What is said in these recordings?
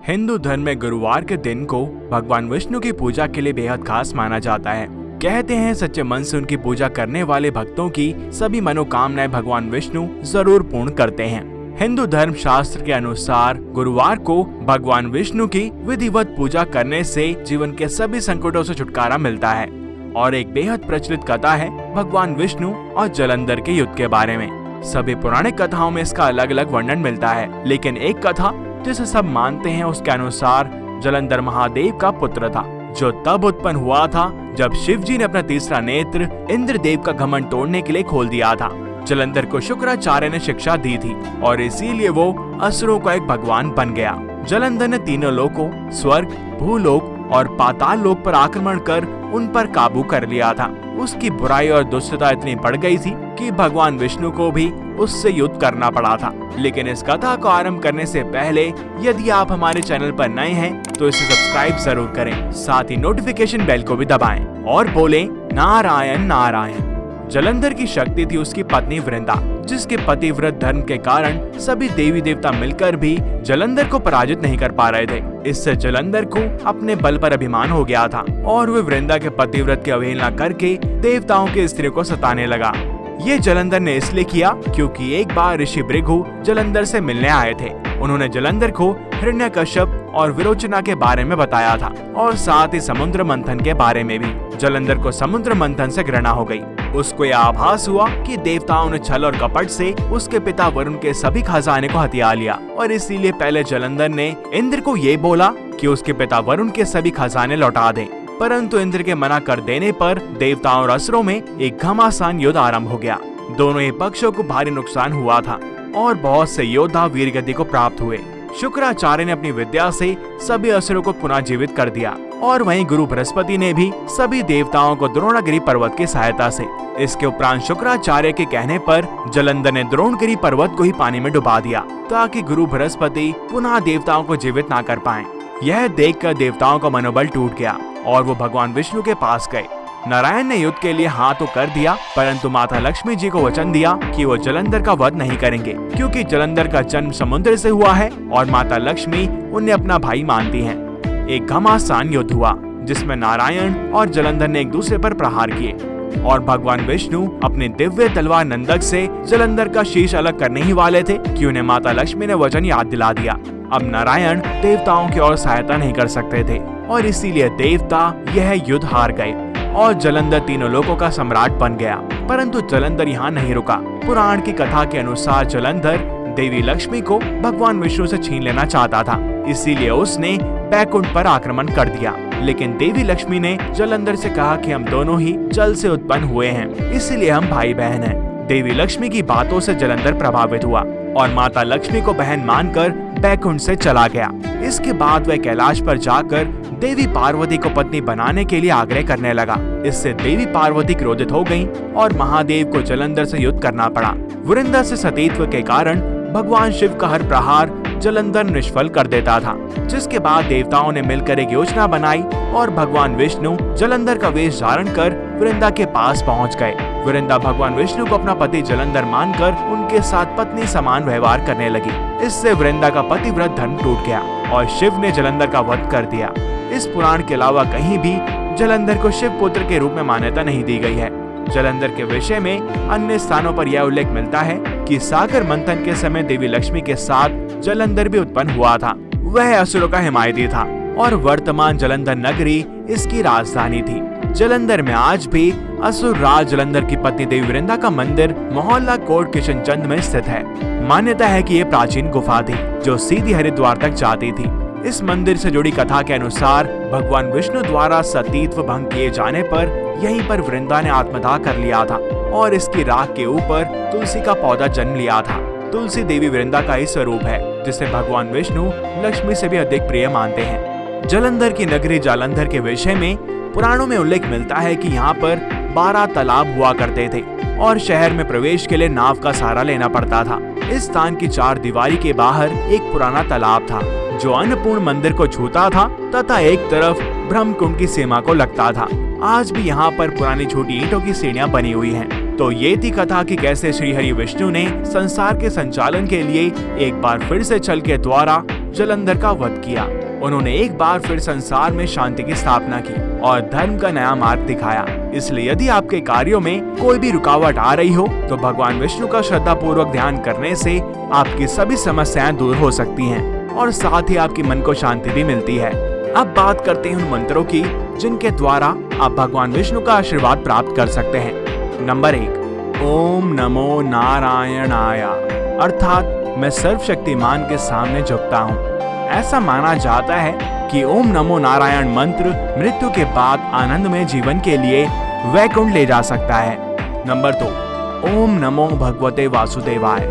हिंदू धर्म में गुरुवार के दिन को भगवान विष्णु की पूजा के लिए बेहद खास माना जाता है। कहते हैं सच्चे मन से उनकी पूजा करने वाले भक्तों की सभी मनोकामनाएं भगवान विष्णु जरूर पूर्ण करते हैं। हिंदू धर्म शास्त्र के अनुसार गुरुवार को भगवान विष्णु की विधिवत पूजा करने से जीवन के सभी संकटों से छुटकारा मिलता है। और एक बेहद प्रचलित कथा है भगवान विष्णु और जलंधर के युद्ध के बारे में। सभी पौराणिक कथाओं में इसका अलग अलग वर्णन मिलता है, लेकिन एक कथा जिसे सब मानते हैं उसके अनुसार जलंधर महादेव का पुत्र था, जो तब उत्पन्न हुआ था जब शिव जी ने अपना तीसरा नेत्र इंद्रदेव का घमंड तोड़ने के लिए खोल दिया था। जलंधर को शुक्राचार्य ने शिक्षा दी थी और इसीलिए वो असुरों का एक भगवान बन गया। जलंधर ने तीनों लोकों स्वर्ग, भूलोक और पाताल लोक पर आक्रमण कर उन पर काबू कर लिया था। उसकी बुराई और दुष्टता इतनी बढ़ गई थी कि भगवान विष्णु को भी उससे युद्ध करना पड़ा था। लेकिन इस कथा को आरंभ करने से पहले यदि आप हमारे चैनल पर नए हैं तो इसे सब्सक्राइब जरूर करें, साथ ही नोटिफिकेशन बेल को भी दबाएं और बोलें नारायण नारायण। जलंधर की शक्ति थी उसकी पत्नी वृंदा, जिसके पतिव्रत धर्म के कारण सभी देवी देवता मिलकर भी जलंधर को पराजित नहीं कर पा रहे थे। इससे जलंधर को अपने बल पर अभिमान हो गया था और वे वृंदा के पतिव्रत की अवहेलना करके देवताओं की स्त्री को सताने लगा। ये जलंधर ने इसलिए किया क्योंकि एक बार ऋषि भृगु जलंधर से मिलने आए थे। उन्होंने जलंधर को हिरण्यकश्यप और विरोचना के बारे में बताया था और साथ ही समुद्र मंथन के बारे में भी। जलंधर को समुद्र मंथन से घृणा हो गई। उसको यह आभास हुआ कि देवताओं ने छल और कपट से उसके पिता वरुण के सभी खजाने को हथिया लिया और इसीलिए पहले जलंधर ने इंद्र को ये बोला कि उसके पिता वरुण के सभी खजाने लौटा दे, परंतु इंद्र के मना कर देने पर देवताओं और असुरों में एक घमासान युद्ध आरंभ हो गया। दोनों ही पक्षों को भारी नुकसान हुआ था और बहुत से योद्धा वीरगति को प्राप्त हुए। शुक्राचार्य ने अपनी विद्या से सभी असुरों को पुनः जीवित कर दिया और वहीं गुरु बृहस्पति ने भी सभी देवताओं को द्रोणागिरी पर्वत की सहायता से। इसके उपरांत शुक्राचार्य के कहने पर जलंधर ने द्रोणागिरी पर्वत को ही पानी में डुबा दिया ताकि गुरु बृहस्पति पुनः देवताओं को जीवित ना कर पाएं। यह देखकर देवताओं का मनोबल टूट गया और वो भगवान विष्णु के पास गए। नारायण ने युद्ध के लिए हाँ तो कर दिया, परंतु माता लक्ष्मी जी को वचन दिया कि वो जलंधर का वध नहीं करेंगे, क्योंकि जलंधर का जन्म समुद्र से हुआ है और माता लक्ष्मी उन्हें अपना भाई मानती हैं। एक घमासान युद्ध हुआ जिसमें नारायण और जलंधर ने एक दूसरे पर प्रहार किए और भगवान विष्णु अपने दिव्य तलवार नंदक से जलंधर का शीश अलग करने ही वाले थे कि उन्हें माता लक्ष्मी ने वचन याद दिला दिया। अब नारायण देवताओं की ओर सहायता नहीं कर सकते थे और इसीलिए देवता यह युद्ध हार गए और जलंधर तीनों लोकों का सम्राट बन गया। परंतु जलंधर यहाँ नहीं रुका। पुराण की कथा के अनुसार जलंधर देवी लक्ष्मी को भगवान विष्णु से छीन लेना चाहता था, इसीलिए उसने बैकुंठ पर आक्रमण कर दिया। लेकिन देवी लक्ष्मी ने जलंधर से कहा कि हम दोनों ही जल से उत्पन्न हुए हैं, इसीलिए हम भाई बहन हैं। देवी लक्ष्मी की बातों से जलंधर प्रभावित हुआ और माता लक्ष्मी को बहन मानकर बैकुंठ से चला गया। इसके बाद वह कैलाश पर जाकर देवी पार्वती को पत्नी बनाने के लिए आग्रह करने लगा। इससे देवी पार्वती क्रोधित हो गईं और महादेव को जलंधर से युद्ध करना पड़ा। वृंदा से सतीत्व के कारण भगवान शिव का हर प्रहार जलंधर निष्फल कर देता था, जिसके बाद देवताओं ने मिलकर एक योजना बनाई और भगवान विष्णु जलंधर का वेश धारण कर वृंदा के पास पहुंच गए। वृंदा भगवान विष्णु को अपना पति जलंधर मानकर उनके साथ पत्नी समान व्यवहार करने लगी। इससे वृंदा का पतिव्रत धर्म टूट गया और शिव ने जलंधर का वध कर दिया। इस पुराण के अलावा कहीं भी जलंधर को शिव पुत्र के रूप में मान्यता नहीं दी गई है। जलंधर के विषय में अन्य स्थानों पर यह उल्लेख मिलता है कि सागर मंथन के समय देवी लक्ष्मी के साथ जलंधर भी उत्पन्न हुआ था। वह असुरों का हिमायती था और वर्तमान जलंधर नगरी इसकी राजधानी थी। जलंधर में आज भी असुर राज जलंधर की पत्नी देवी वृंदा का मंदिर मोहल्ला कोट किशनचंद में स्थित है। मान्यता है कि यह प्राचीन गुफा थी जो सीधी हरिद्वार तक जाती थी। इस मंदिर से जुड़ी कथा के अनुसार भगवान विष्णु द्वारा सतीत्व भंग किए जाने पर यहीं पर वृंदा ने आत्मदाह कर लिया था और इसकी राख के ऊपर तुलसी का पौधा जन्म लिया था। तुलसी देवी वृंदा का ही स्वरूप है, जिसे भगवान विष्णु लक्ष्मी से भी अधिक प्रिय मानते हैं। जलंधर की नगरी जालंधर के विषय में पुराणों में उल्लेख मिलता है कि यहाँ पर 12 तालाब हुआ करते थे और शहर में प्रवेश के लिए नाव का सहारा लेना पड़ता था। इस स्थान की 4 दीवारी के बाहर एक पुराना तालाब था जो अन्नपूर्ण मंदिर को छूता था तथा एक तरफ ब्रह्मकुंड की सीमा को लगता था। आज भी यहाँ पर पुरानी छोटी ईंटों की सीढ़ियां बनी हुई हैं। तो ये थी कथा कि कैसे श्री हरि विष्णु ने संसार के संचालन के लिए एक बार फिर से छल के द्वारा जलंधर का वध किया। उन्होंने एक बार फिर संसार में शांति की स्थापना की और धर्म का नया मार्ग दिखाया। इसलिए यदि आपके कार्यों में कोई भी रुकावट आ रही हो तो भगवान विष्णु का श्रद्धा पूर्वक ध्यान करने से आपकी सभी समस्याएं दूर हो सकती हैं और साथ ही आपकी मन को शांति भी मिलती है। अब बात करते हैं उन मंत्रों की जिनके द्वारा आप भगवान विष्णु का आशीर्वाद प्राप्त कर सकते हैं। नंबर 1, ओम नमो नारायणाय, अर्थात मैं सर्वशक्तिमान के सामने झुकता हूँ। ऐसा माना जाता है कि ओम नमो नारायण मंत्र मृत्यु के बाद आनंदमय जीवन के लिए वैकुंठ ले जा सकता है। नंबर 2, ओम नमो भगवते वासुदेवाय,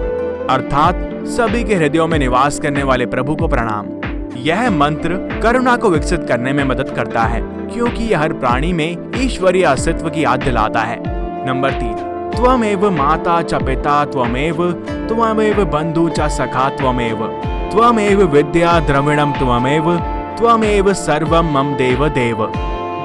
अर्थात सभी के हृदयों में निवास करने वाले प्रभु को प्रणाम। यह मंत्र करुणा को विकसित करने में मदद करता है क्योंकि यह हर प्राणी में ईश्वरीय अस्तित्व की याद दिलाता है। नंबर 3, त्वमेव माता च पिता त्वमेव बंधु च सखा त्वमेव विद्या द्रविणम त्वमेव सर्वम मम देव देव।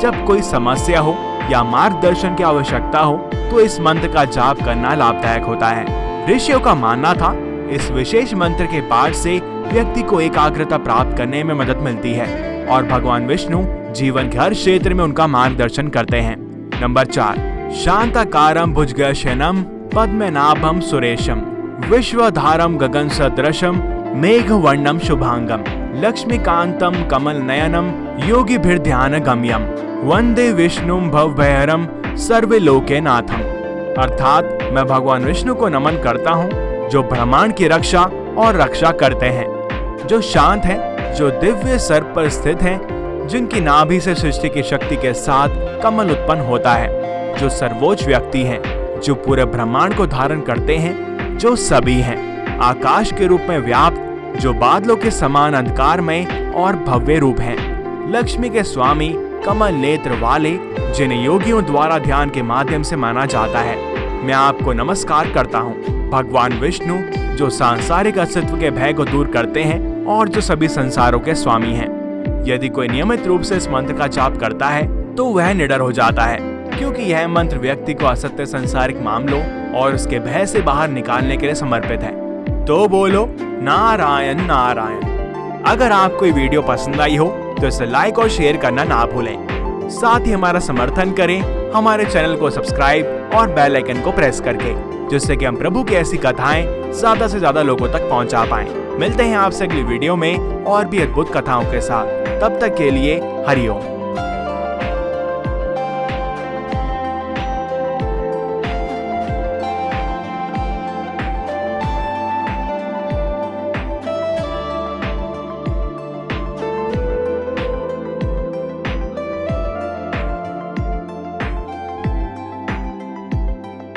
जब कोई समस्या हो या मार्गदर्शन की आवश्यकता हो तो इस मंत्र का जाप करना लाभदायक होता है। ऋषियों का मानना था इस विशेष मंत्र के पाठ से व्यक्ति को एकाग्रता प्राप्त करने में मदद मिलती है और भगवान विष्णु जीवन के हर क्षेत्र में उनका मार्गदर्शन करते हैं। नंबर 4, शांताकारं भुजगशयनं पद्मनाभं सुरेशं विश्वधारं गगन सदृशं मेघवर्णं शुभांगं लक्ष्मीकांतं कमलनयनं योगिभिर्ध्यान गम्यं वंदे विष्णुं भवभयहरं सर्वे लोके नाथम। अर्थात मैं भगवान विष्णु को नमन करता हूँ जो ब्रह्मांड की रक्षा और रक्षा करते हैं, जो शांत हैं, जो दिव्य सर्प पर स्थित हैं, जिनकी नाभि से सृष्टि की शक्ति के साथ कमल उत्पन्न होता है, जो सर्वोच्च व्यक्ति हैं, जो पूरे ब्रह्मांड को धारण करते हैं, जो सभी हैं, आकाश के रूप में व्याप्त, जो बादलों के समान अंधकारमय और भव्य रूप हैं, लक्ष्मी के स्वामी, कमल नेत्र वाले, जिन्हें योगियों द्वारा ध्यान के माध्यम से माना जाता है। मैं आपको नमस्कार करता हूँ भगवान विष्णु, जो सांसारिक अस्तित्व के भय को दूर करते हैं और जो सभी संसारों के स्वामी हैं। यदि कोई नियमित रूप से इस मंत्र का जाप करता है तो वह निडर हो जाता है क्योंकि यह मंत्र व्यक्ति को असत्य सांसारिक मामलों और उसके भय से बाहर निकालने के लिए समर्पित है। तो बोलो नारायण नारायण। अगर आपको ये वीडियो पसंद आई हो तो इसे लाइक और शेयर करना ना भूलें। साथ ही हमारा समर्थन करें हमारे चैनल को सब्सक्राइब और बेल आइकन को प्रेस करके, जिससे कि हम प्रभु की ऐसी कथाएं ज्यादा से ज्यादा लोगों तक पहुंचा पाएं। मिलते हैं आपसे अगली वीडियो में और भी अद्भुत कथाओं के साथ। तब तक के लिए हरिओम।